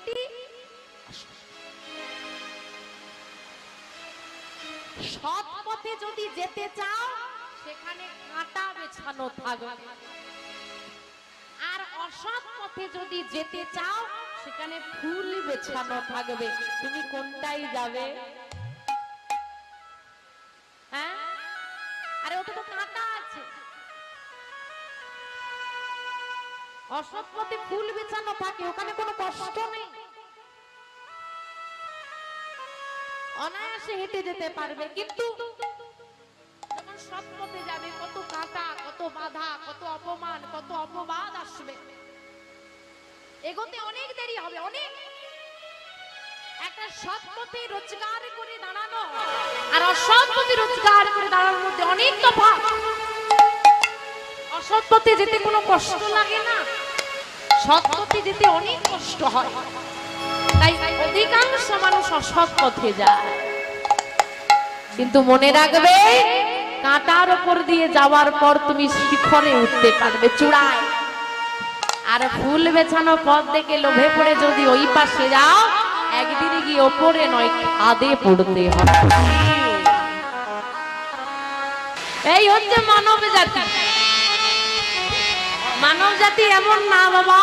হেঁটে সৎ পথে যদি যেতে চাও সেখানে কাঁটা বেছানো থাকবে, আর অসৎ পথে যদি যেতে চাও সেখানে ফুল বেছানো থাকবে। তুমি কোনটাই যাবে? হ্যাঁ, আরে ওটা তো কাঁটা আছে। অসৎ পথে ফুল বেছানো থাকে, ওখানে কোনো কষ্ট নেই, অনায়াসে হেঁটে যেতে পারবে। কিন্তু যখন সৎ পথে যাবে কত কাঁটা, কত বাধা, কত অপমান, কত অপবাদ আসবে, এগোতে অনেক দেরি হবে। অনেক একটা সৎ পথে রোজগার করে দাঁড়ানো আর অসৎ পথে রোজগার করে দাঁড়ানোর মধ্যে অনেক তফাৎ। অসৎ পথে যেতে কোনো কষ্ট লাগে না, সৎ পথে যেতে অনেক কষ্ট হয়। তাই অধিকাংশ মানুষ অসৎ পথে যায়। কিন্তু মনে রাখবে, কাঁটার উপর দিয়ে যাওয়ার পর তুমি শিখরে উঠতে পারবে, চূড়ায়। আর ফুল বেছানো পথ দেখে লোভে পড়ে যদি ওই পাশে যাও, একদিনে গিয়ে ওপরে নয় খাদে পড়তে হবে। এই হচ্ছে মানব জাতি। মানব জাতি এমন না বাবা,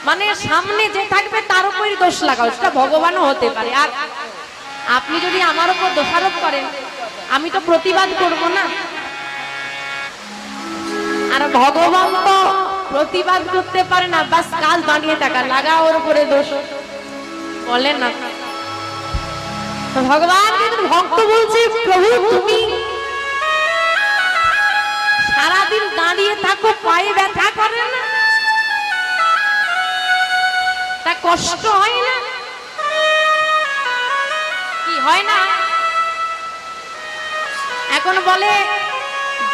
মানে সামনে যে থাকবে তার উপরই দোষ লাগাও, সেটা ভগবানও হতে পারে। আর আপনি যদি আমার উপর দোষারোপ করেন, আমি তো প্রতিবাদ করব না। আর ভগবান তো প্রতিবাদ করতে পারে না, বাস কাজ দাঁড়িয়ে থাকা, লাগা ওর উপরে দোষ, বলেন না। তো ভগবান কিন্তু ভক্ত বলছে, প্রভু তুমি সারাদিন দাঁড়িয়ে থাকো, পায়ে ব্যথা করে না? তা কষ্ট হয় না? কি হয় না? এখন বলে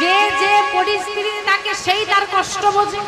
যে যে পরিস্থিতি থাকে সেই তার কষ্ট বোঝে।